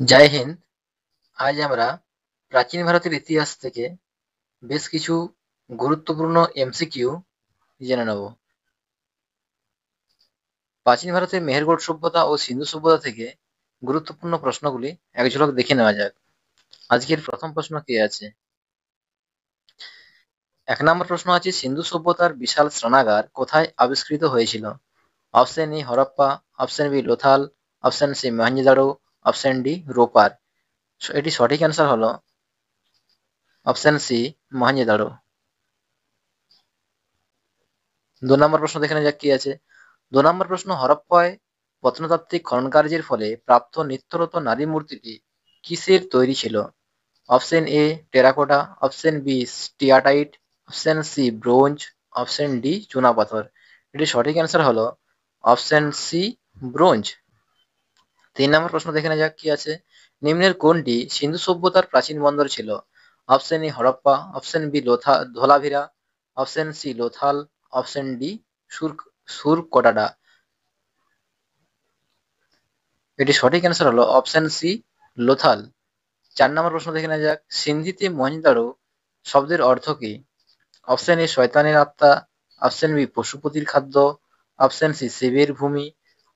জয় হিন্দ। আজ আমরা প্রাচীন ভারতের ইতিহাস থেকে বেশ কিছু গুরুত্বপূর্ণ এমসিকিউ জেনে নেব। প্রাচীন ভারতের মেহেরগড় সভ্যতা ও সিন্ধু সভ্যতা থেকে গুরুত্বপূর্ণ প্রশ্নগুলি এক ঝলক দেখে নেওয়া যাক। আজকের প্রথম প্রশ্ন কি আছে? 1 নম্বর প্রশ্ন আছে, সিন্ধু সভ্যতার বিশাল স্নানাগার কোথায় আবিষ্কৃত হয়েছিল? Option A Harappa, option B Lothal, option C Mohenjodaro, option D Ropar. এটি সঠিক অ্যান্সার হলো অপশন সি মহেঞ্জোদারো। 2 নম্বর প্রশ্ন দেখে নেওয়া যাক কি আছে। 2 নম্বর প্রশ্ন, হরপ্পায় প্রত্নতাত্ত্বিক খননকার্যের ফলে প্রাপ্ত নিত্যরত নারী মূর্তিটি কিসের তৈরি ছিল? Option A terracotta, option B steatite, option C bronze, option D চুনাপাথর। এটি সঠিক অ্যান্সার হলো অপশন সি ব্রোঞ্জ। 3 নম্বর প্রশ্ন দেখে নেওয়া যাক কি আছে। নিম্নের কোনটি সিন্ধু সভ্যতার প্রাচীন বন্দর ছিল? Option A Harappa, option B Dholavira, option C Lothal, option D Surkotada. এটি সঠিক অ্যান্সার হলো অপশন সি লোথাল। 4 নম্বর প্রশ্ন দেখে নেওয়া যাক, সিন্ধিতে মহেঞ্জোদারো শব্দের অর্থ কি? অপশন এ শয়তানের আত্মা, অপশন বি পশুপতির খাদ্য, অপশন সি শিবের ভূমি,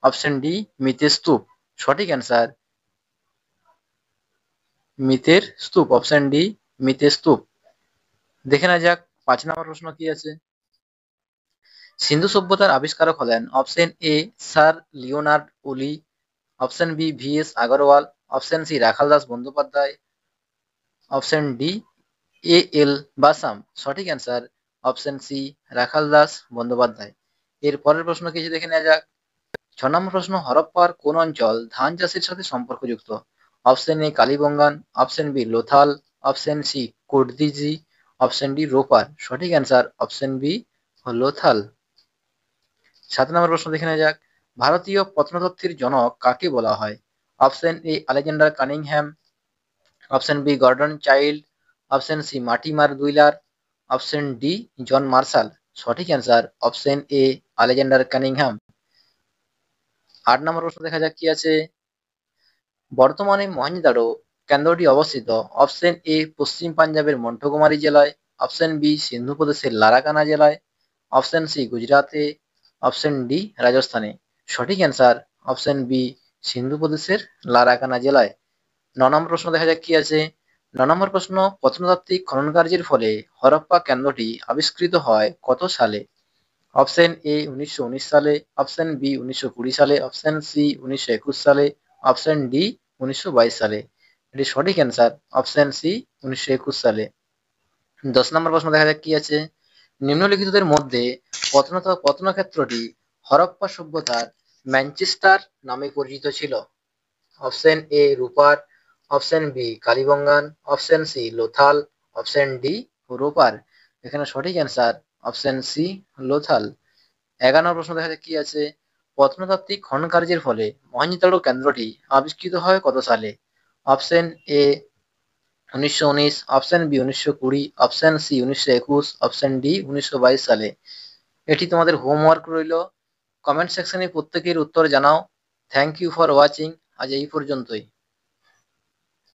অপশন ডি মিতের স্তূপ। সঠিক অ্যান্সার মিতের স্তূপ, অপশন ডি মিতের স্তূপ। দেখে নেওয়া যাক 5 নম্বর প্রশ্ন কি আছে। সিন্ধু সভ্যতার আবিষ্কারক হলেন option A sir Leonard Woolley, option B V S. Agarwal, option C Rakhaldas Bandyopadhyay, option D A L. Basham. সঠিক answer option C Rakhaldas Bandyopadhyay. এর পরের প্রশ্ন কিছু দেখে নেওয়া যাক। 6 নম্বর প্রশ্ন, হরপ্পার কোন অঞ্চল ধান চাষের সাথে সম্পর্কযুক্ত? Option A Kalibangan, option B Lothal, option C Kotdiji, option D Ropar. সঠিক অ্যান্সার অপশন বি লোথাল। 7 নম্বর প্রশ্ন দেখে নেওয়া যাক, ভারতীয় প্রত্নতত্ত্বের জনক কাকে বলা হয়? Option A Alexander Cunningham, option B Gordon Childe, option C Mortimer Wheeler, option D John Marshall. সঠিক answer option A Alexander Cunningham. 8 নম্বর প্রশ্ন দেখা যাক কি আছে। বর্তমানে মহেঞ্জোদারো কেন্দ্রটি অবস্থিত? অপশন এ পশ্চিম পাঞ্জাবের মন্টগোমারি জেলায়, অপশন বি সিন্ধু প্রদেশের লারাকানা জেলায়, অপশন সি গুজরাটে, অপশন ডি রাজস্থানে। সঠিক অ্যান্সার অপশন বি সিন্ধু প্রদেশের লারাকানা জেলায়। 9 নম্বর প্রশ্ন দেখা যাক কি আছে। 9 নম্বর প্রশ্ন, প্রত্নতাত্ত্বিক খননকার্যের ফলে হরপ্পা কেন্দ্রটি আবিষ্কৃত হয় কত সালে? অপশন এ 1919 সালে, অপশন বি 1920 সালে, অপশন সি 1921 সালে, অপশন ডি 1922 সালে। এটি সঠিক অ্যান্সার অপশন সি 1921 সালে। 10 নম্বর প্রশ্ন দেখা যাক কি আছে। নিম্নলিখিতদের মধ্যে প্রত্নক্ষেত্রটি হরপ্পা সভ্যতার ম্যানচেস্টার নামে পরিচিত ছিল? Option A Ropar, option B Kalibangan, option C Lothal, option D Ropar. এখানে সঠিক অ্যান্সার অপশন সি লোথাল। 11 নম্বর প্রশ্ন দেখা যাক কি আছে। প্রত্নতাত্ত্বিক খননকার্যের ফলে মহেঞ্জোদারো কেন্দ্রটি আবিষ্কৃত হয় কত সালে? Option A 1919, option B 1920, option C 1921, option D 1922 সালে। এটি তোমাদের হোমওয়ার্ক রইল। কমেন্ট সেকশনে প্রত্যেকের উত্তর জানাও। Thank you for watching. আজ এই পর্যন্তই।